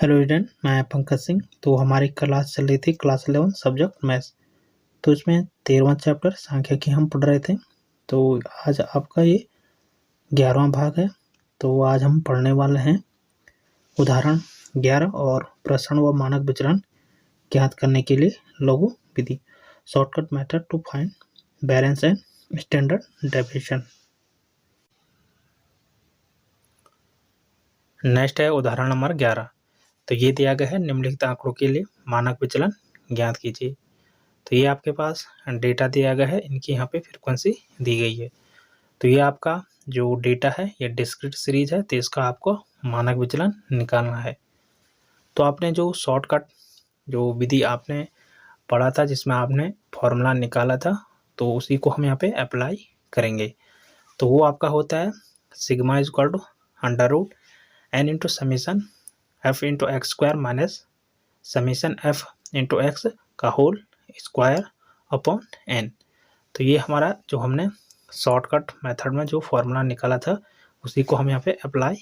Hello student, मैं पंकज सिंह। तो हमारी क्लास चल रही थी क्लास 11 सब्जेक्ट मैथ्स। तो इसमें 13वां चैप्टर सांख्यिकी हम पढ़ रहे थे। तो आज आपका ये 11वां भाग है। तो आज हम पढ़ने वाले हैं उदाहरण 11 और प्रसरण व मानक विचलन ज्ञात करने के लिए लघु विधि, shortcut method to find variance and standard deviation. Next है उदाहरण नंबर 11। तो ये दिया गया है निम्नलिखित आंकड़ों के लिए मानक विचलन ज्ञात कीजिए। तो ये आपके पास डेटा दिया गया है, इनकी यहाँ पे फ्रीक्वेंसी दी गई है। तो ये आपका जो डेटा है ये डिस्क्रीट सीरीज है, तो इसका आपको मानक विचलन निकालना है। तो आपने जो शॉर्टकट जो विधि आपने पढ़ा था जिसमें आपने फॉर्मूला निकाला था, तो उसी को हम यहाँ पे अप्लाई करेंगे। तो वो आपका होता है sigma is equal to under root N into summation F into X square minus summation F into X का होल स्क्वायर अपॉन एन। तो ये हमारा जो हमने शॉर्टकट मेथड में जो फॉर्मूला निकाला था उसी को हम यहाँ पे अप्लाई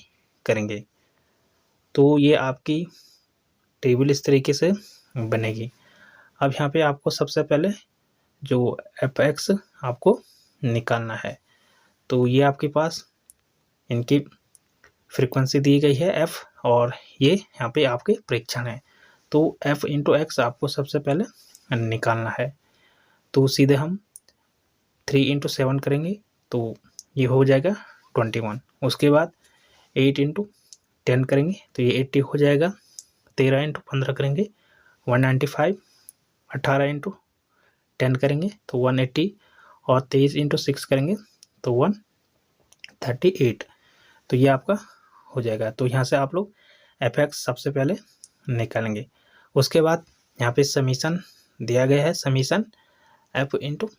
करेंगे। तो ये आपकी टेबल इस तरीके से बनेगी। अब यहाँ पे आपको सबसे पहले जो एफ एक्स आपको निकालना है। तो ये आपके पास इनकी फ्रीक्वेंसी दी गई है एफ, और ये यहाँ पे आपके प्रेक्षण है। तो एफ इंटू एक्स आपको सबसे पहले निकालना है। तो सीधे हम 3 इंटू 7 करेंगे तो ये हो जाएगा 21। उसके बाद 8 इंटू 10 करेंगे तो ये 80 हो जाएगा। 13 इंटू 15 करेंगे 195। 18 इंटू 10 करेंगे तो 180, और 23 इंटू 6 करेंगे तो 138। तो ये आपका हो जाएगा। तो यहाँ से आप लोग एफ एक्स सबसे पहले निकालेंगे। उसके बाद यहाँ पे समीशन दिया गया है, summation F into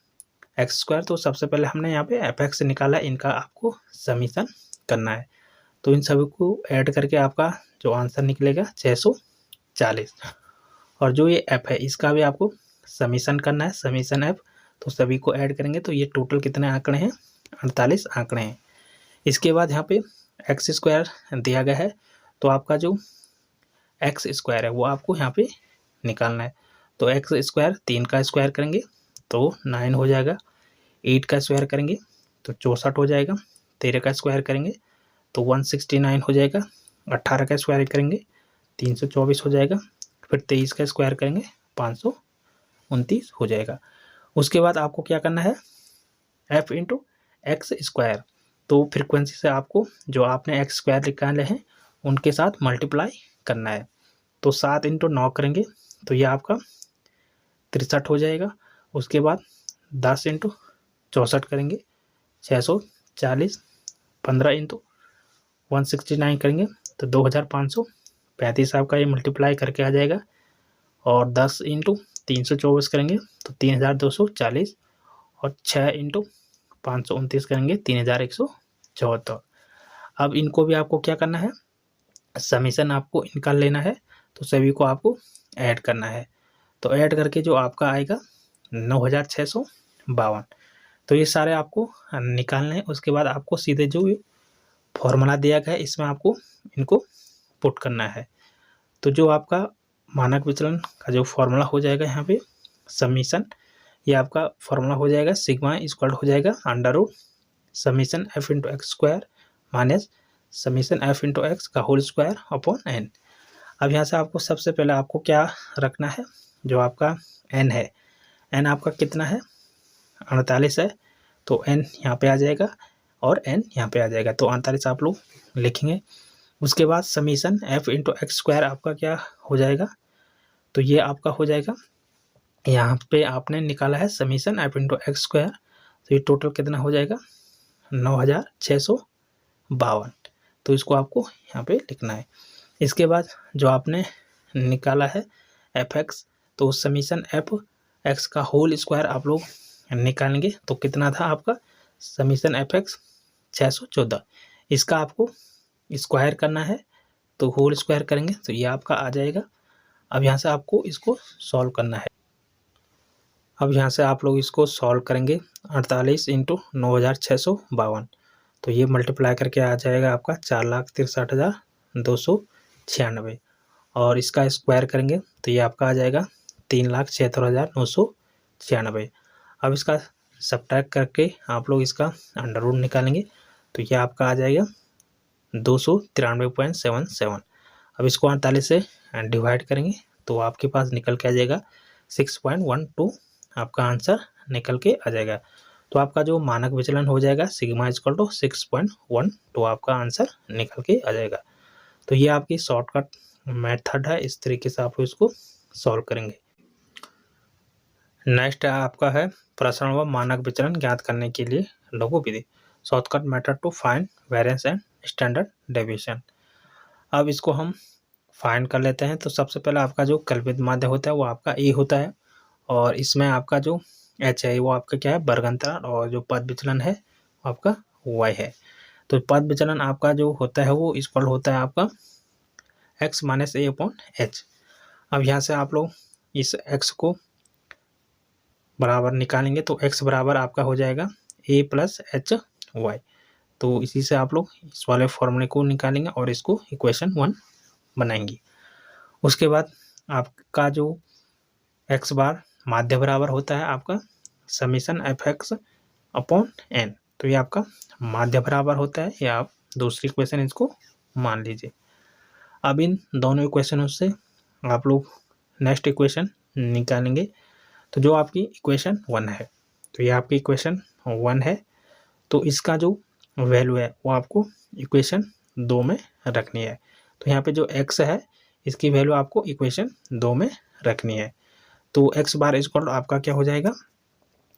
X square. तो सबसे पहले हमने यहाँ पे एफ एक्स निकाला, इनका आपको समीशन करना है। तो इन सभी को ऐड करके आपका जो आंसर निकलेगा 640। और जो ये एफ है इसका भी आपको समीशन करना है, समीशन एफ। तो सभी को ऐड करेंगे तो ये टोटल कितने आंकड़े हैं, 48 आंकड़े हैं। इसके बाद यहाँ पे एक्स स्क्वायर दिया गया है, तो आपका जो एक्स स्क्वायर है वो आपको यहाँ पे निकालना है। तो एक्स स्क्वायर 3 का स्क्वायर करेंगे तो 9 हो जाएगा। 8 का स्क्वायर करेंगे तो 64 हो जाएगा। 13 का स्क्वायर करेंगे तो 169 हो जाएगा। 18 का स्क्वायर करेंगे 324 हो जाएगा। फिर 23 का स्क्वायर करेंगे 529 हो जाएगा। उसके बाद आपको क्या करना है, एफ इंटू एक्स स्क्वायर। तो फ्रीक्वेंसी से आपको जो आपने एक्स स्क्वायर निकाले हैं उनके साथ मल्टीप्लाई करना है। तो 7 इंटू 9 करेंगे तो ये आपका 63 हो जाएगा। उसके बाद 10 इंटू 64 करेंगे 640। 15 इंटू 169 करेंगे तो 2535 आपका ये मल्टीप्लाई करके आ जाएगा। और 10 इंटू 324 करेंगे तो 3240। और 6 इंटू 529 करेंगे 3174। अब इनको भी आपको क्या करना है, समीशन आपको इनका लेना है। तो सभी को आपको ऐड करना है। तो ऐड करके जो आपका आएगा 9652। तो ये सारे आपको निकालने हैं। उसके बाद आपको सीधे जो फॉर्मूला दिया गया है इसमें आपको इनको पुट करना है। तो जो आपका मानक विचलन का जो फॉर्मूला हो जाएगा यहाँ पे समीशन, ये आपका फॉर्मूला हो जाएगा सिग्मा इक्वल हो जाएगा under root summation F into X square minus summation F into X का होल स्क्वायर अपॉन एन। अब यहाँ से आपको सबसे पहले आपको क्या रखना है, जो आपका एन है, एन आपका कितना है 48 है। तो एन यहाँ पे आ जाएगा और एन यहाँ पे आ जाएगा। तो 48 आप लोग लिखेंगे। उसके बाद summation F into X square आपका क्या हो जाएगा, तो ये आपका हो जाएगा, यहाँ पे आपने निकाला है summation F into X square. तो ये टोटल कितना हो जाएगा 9652। तो इसको आपको यहाँ पे लिखना है। इसके बाद जो आपने निकाला है एफ एक्स, तो समीशन एफ एक्स का होल स्क्वायर आप लोग निकालेंगे। तो कितना था आपका समीशन एफ एक्स 614। इसका आपको स्क्वायर करना है, तो होल स्क्वायर करेंगे तो ये आपका आ जाएगा। अब यहाँ से आपको इसको सॉल्व करना है। अब यहाँ से आप लोग इसको सॉल्व करेंगे 48 इंटू 9652। तो ये मल्टीप्लाई करके आ जाएगा आपका 4,63,296। और इसका स्क्वायर करेंगे तो ये आपका आ जाएगा 3,76,996। अब इसका सब्ट्रैक्ट करके आप लोग इसका अंडर रूट निकालेंगे तो ये आपका आ जाएगा 293.77। अब इसको 48 से डिवाइड करेंगे तो आपके पास निकल के आ जाएगा 6.12 आपका आंसर निकल के आ जाएगा। तो आपका जो मानक विचलन हो जाएगा सिग्मा इक्वल टू 6.12 आपका आंसर निकल के आ जाएगा। तो ये आपकी शॉर्टकट मेथड है, इस तरीके से आप इसको सॉल्व करेंगे। नेक्स्ट आपका है प्रसरण व मानक विचलन ज्ञात करने के लिए लघु विधि, shortcut method to find variance and standard deviation. अब इसको हम फाइंड कर लेते हैं। तो सबसे पहले आपका जो कल्पित माध्य होता है वो आपका ए होता है और इसमें आपका जो एच है वो आपका क्या है वर्ग अंतराल, और जो पद विचलन है वो आपका वाई है। तो पद विचलन आपका जो होता है वो इक्वल होता है आपका x माइनस ए अपॉन एच। अब यहाँ से आप लोग इस x को बराबर निकालेंगे तो x बराबर आपका हो जाएगा a प्लस एच वाई। तो इसी से आप लोग इस वाले फॉर्मूले को निकालेंगे और इसको इक्वेशन 1 बनाएंगे। उसके बाद आपका जो x बार माध्य बराबर होता है आपका summation F X upon N. तो ये आपका माध्य बराबर होता है, या आप दूसरी इक्वेशन इसको मान लीजिए। अब इन दोनों इक्वेशनों से आप लोग नेक्स्ट इक्वेशन निकालेंगे। तो जो आपकी इक्वेशन 1 है, तो ये आपकी इक्वेशन 1 है, तो इसका जो वैल्यू है वो आपको इक्वेशन 2 में रखनी है। तो यहाँ पे जो x है इसकी वैल्यू आपको इक्वेशन 2 में रखनी है। तो x बार इक्वल आपका क्या हो जाएगा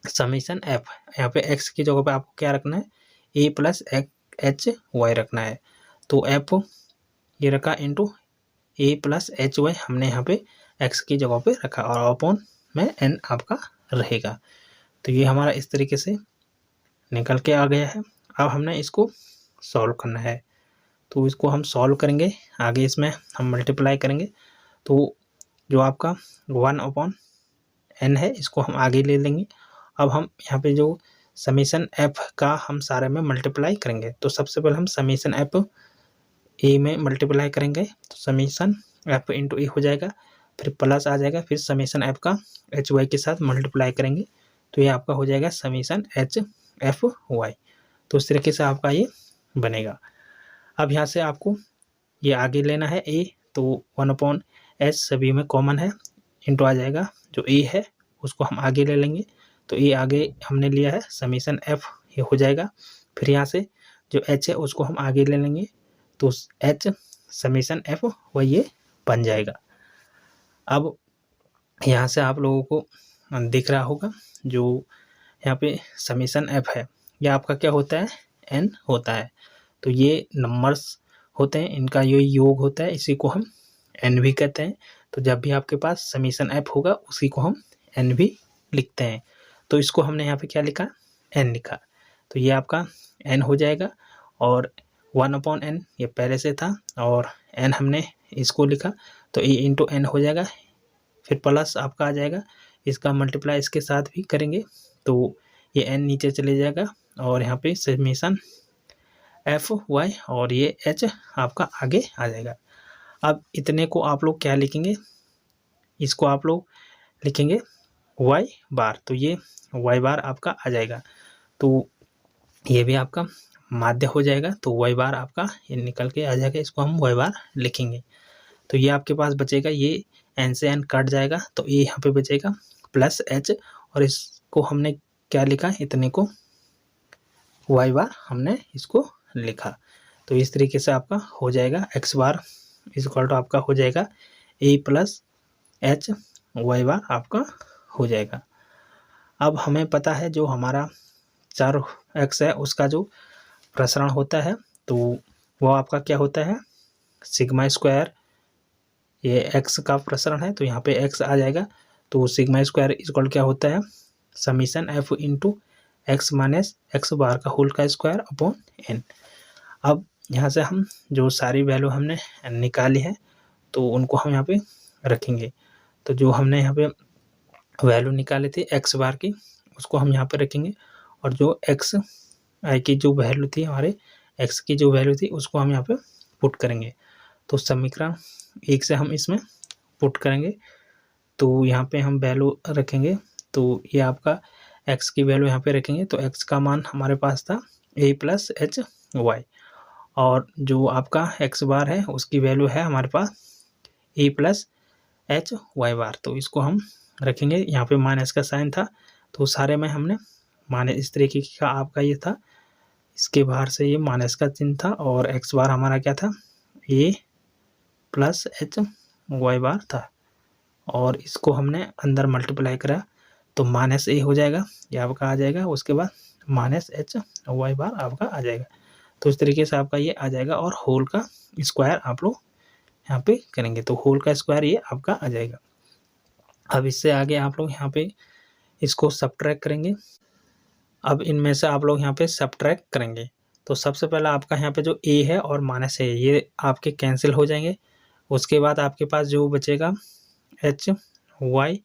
समीशन f। यहाँ पे x की जगह पे आपको क्या रखना है a प्लस एच वाई रखना है। तो f ये रखा into a plus H Y हमने यहाँ पे x की जगह पे रखा और अपॉन में n आपका रहेगा। तो ये हमारा इस तरीके से निकल के आ गया है। अब हमने इसको सॉल्व करना है, तो इसको हम सॉल्व करेंगे। आगे इसमें हम मल्टीप्लाई करेंगे तो जो आपका 1 अपॉन n है इसको हम आगे ले लेंगे। अब हम यहाँ पे जो समीशन f का हम सारे में मल्टीप्लाई करेंगे। तो सबसे पहले हम समीशन f a में मल्टीप्लाई करेंगे तो समीशन f इंटू ए हो जाएगा, फिर प्लस आ जाएगा, फिर समीशन f का एच वाई के साथ मल्टीप्लाई करेंगे तो ये आपका हो जाएगा समीशन एच एफ वाई। तो इस तरीके से आपका ये बनेगा। अब यहाँ से आपको ये आगे लेना है a, तो 1 अपॉन एच सभी में कॉमन है, इंटू आ जाएगा जो a है उसको हम आगे ले लेंगे। तो a आगे हमने लिया है समीशन f ये हो जाएगा, फिर यहाँ से जो h है उसको हम आगे ले लेंगे तो h समीशन f वह ये बन जाएगा। अब यहाँ से आप लोगों को दिख रहा होगा जो यहाँ पे समीशन f है यह आपका क्या होता है n होता है। तो ये नंबर्स होते हैं, इनका ये योग होता है, इसी को हम n भी कहते हैं। तो जब भी आपके पास समीशन f होगा उसी को हम n भी लिखते हैं। तो इसको हमने यहाँ पे क्या लिखा n लिखा, तो ये आपका n हो जाएगा और 1 अपॉन n ये पहले से था और n हमने इसको लिखा तो a इंटू n हो जाएगा, फिर प्लस आपका आ जाएगा, इसका मल्टीप्लाई इसके साथ भी करेंगे तो ये n नीचे चले जाएगा और यहाँ पे समीशन एफ वाई और ये एच आपका आगे आ जाएगा। अब इतने को आप लोग क्या लिखेंगे, इसको आप लोग लिखेंगे वाई बार, तो ये वाई बार आपका आ जाएगा। तो ये भी आपका माध्य हो जाएगा, तो वाई बार आपका ये निकल के आ जाएगा, इसको हम वाई बार लिखेंगे। तो ये आपके पास बचेगा, ये एन से एन कट जाएगा तो ये यहाँ पे बचेगा प्लस एच, और इसको हमने क्या लिखा इतने को वाई बार हमने इसको लिखा। तो इस तरीके से आपका हो जाएगा एक्स बार इक्वल टू आपका हो जाएगा ए प्लस एच वाई बार आपका हो जाएगा। अब हमें पता है जो हमारा 4x है उसका जो प्रसरण होता है तो वो आपका क्या होता है सिग्मा स्क्वायर, ये x का प्रसरण है तो यहाँ पे x आ जाएगा। तो सिग्मा स्क्वायर इक्वल क्या होता है summation f into X minus X bar का होल का स्क्वायर अपॉन n। अब यहाँ से हम जो सारी वैल्यू हमने निकाली है तो उनको हम यहाँ पे रखेंगे। तो जो हमने यहाँ पे वैल्यू निकाली थी एक्स बार की उसको हम यहाँ पे रखेंगे, और जो एक्स आई की जो वैल्यू थी हमारे एक्स की जो वैल्यू थी उसको हम यहाँ पे पुट करेंगे। तो समीकरण 1 से हम इसमें पुट करेंगे, तो यहाँ पे हम वैल्यू रखेंगे, तो ये आपका x की वैल्यू यहाँ पे रखेंगे, तो x का मान हमारे पास था a प्लस एच वाई, और जो आपका x बार है उसकी वैल्यू है हमारे पास a प्लस एच वाई बार। तो इसको हम रखेंगे, यहाँ पे माइनस का साइन था तो सारे में हमने माइनस इस तरीके का आपका ये था, इसके बाहर से ये माइनस का चिन्ह था, और x बार हमारा क्या था a प्लस एच वाई बार था, और इसको हमने अंदर मल्टीप्लाई करा तो माइनस ए हो जाएगा, ये आपका आ जाएगा, उसके बाद माइनस एच वाई बार आपका आ जाएगा। तो इस तरीके से आपका ये आ जाएगा, और होल का स्क्वायर आप लोग यहाँ पे करेंगे तो होल का स्क्वायर ये आपका आ जाएगा। अब इससे आगे आप लोग यहाँ पे इसको सब्ट्रैक्ट करेंगे। अब इनमें से आप लोग यहाँ पे सब्ट्रैक्ट करेंगे, तो सबसे पहला आपका यहाँ पे जो a है और माइनस है ये आपके कैंसिल हो जाएंगे। उसके बाद आपके पास जो बचेगा एच वाई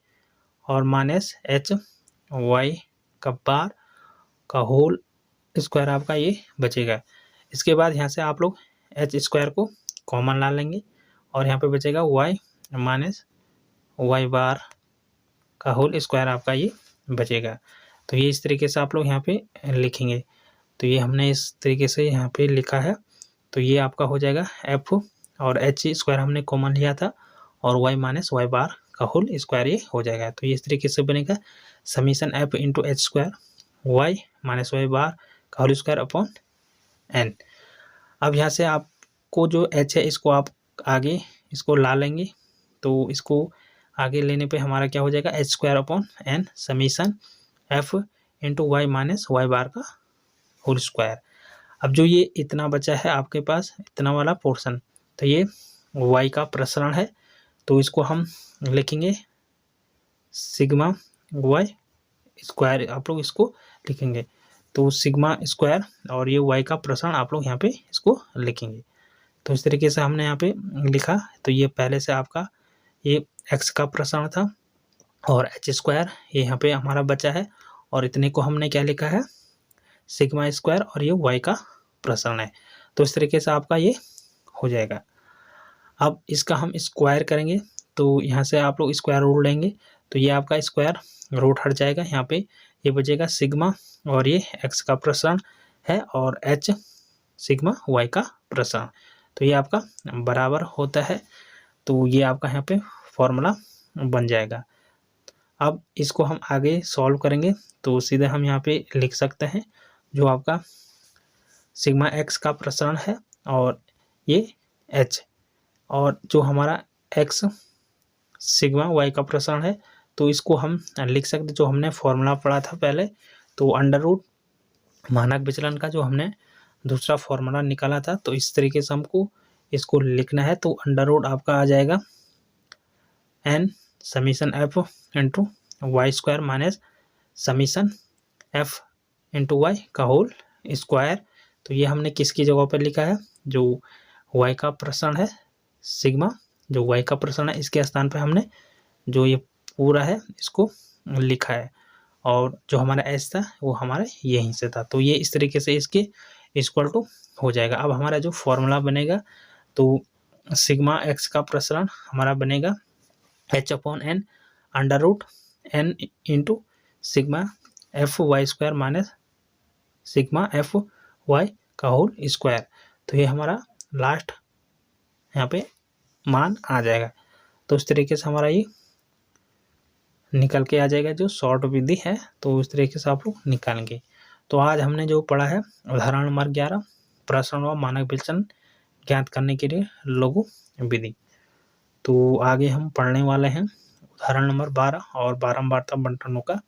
और माइनस एच वाई का बार का होल स्क्वायर आपका ये बचेगा। इसके बाद यहाँ से आप लोग एच स्क्वायर को कॉमन ला लेंगे, और यहाँ पे बचेगा वाई माइनस वाई बार का होल स्क्वायर आपका ये बचेगा। तो ये इस तरीके से आप लोग यहाँ पे लिखेंगे, तो ये हमने इस तरीके से यहाँ पे लिखा है। तो ये आपका हो जाएगा एफ, और एच स्क्वायर हमने कॉमन लिया था, और वाई माइनस वाई बार का होल स्क्वायर ये हो जाएगा। तो ये इस तरीके से बनेगा summation F into H square Y minus Y bar का होल स्क्वायर अपॉन एन। अब यहाँ से आपको जो एच है इसको आप आगे इसको ला लेंगे, तो इसको आगे लेने पे हमारा क्या हो जाएगा H square upon N summation F into Y minus Y bar का होल स्क्वायर। अब जो ये इतना बचा है आपके पास इतना वाला पोर्शन, तो ये y का प्रसरण है, तो इसको हम लिखेंगे सिग्मा y स्क्वायर, आप लोग इसको लिखेंगे तो सिग्मा स्क्वायर, और ये y का प्रसरण आप लोग यहाँ पे इसको लिखेंगे। तो इस तरीके से हमने यहाँ पे लिखा। तो ये पहले से आपका ये x का प्रसरण था, और एच स्क्वायर ये यहाँ पे हमारा बचा है, और इतने को हमने क्या लिखा है सिग्मा स्क्वायर, और ये y का प्रसरण है। तो इस तरीके से आपका ये हो जाएगा। अब इसका हम स्क्वायर करेंगे, तो यहाँ से आप लोग स्क्वायर रूट लेंगे, तो ये आपका स्क्वायर रूट हट जाएगा, यहाँ पे ये बचेगा सिग्मा, और ये x का प्रसरण है, और h सिग्मा y का प्रसरण, तो ये आपका बराबर होता है। तो ये आपका यहाँ पे फॉर्मूला बन जाएगा। अब इसको हम आगे सॉल्व करेंगे, तो सीधे हम यहाँ पे लिख सकते हैं जो आपका सिग्मा x का प्रसरण है, और ये h, और जो हमारा x सिग्मा y का प्रसरण है, तो इसको हम लिख सकते जो हमने फॉर्मूला पढ़ा था पहले, तो अंडर रूट मानक विचलन का जो हमने दूसरा फॉर्मूला निकाला था, तो इस तरीके से हमको इसको लिखना है। तो अंडर रूट आपका आ जाएगा n summation f into Y square minus summation f into Y का होल स्क्वायर। तो ये हमने किसकी जगह पर लिखा है, जो y का प्रसरण है सिग्मा, जो y का प्रसरण है इसके स्थान पर हमने जो ये पूरा है इसको लिखा है, और जो हमारा एच था वो हमारे यहीं से था। तो ये इस तरीके से इसके इक्वल टू हो जाएगा। अब हमारा जो फॉर्मूला बनेगा, तो सिग्मा एक्स का प्रसरण हमारा बनेगा H upon N under root N into sigma F Y square minus sigma F Y का होल स्क्वायर। तो ये हमारा लास्ट यहाँ पे मान आ जाएगा। तो इस तरीके से हमारा ये निकल के आ जाएगा, जो शॉर्ट विधि है तो इस तरीके से आप लोग निकालेंगे। तो आज हमने जो पढ़ा है उदाहरण नंबर 11 प्रसरण व मानक विचलन ज्ञात करने के लिए लघु विधि। तो आगे हम पढ़ने वाले हैं उदाहरण नंबर 12 और बारंबारता बंटनों का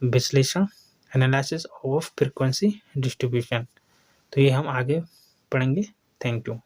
विश्लेषण, एनालिसिस ऑफ फ्रीक्वेंसी डिस्ट्रीब्यूशन। तो ये हम आगे पढ़ेंगे। Thank you.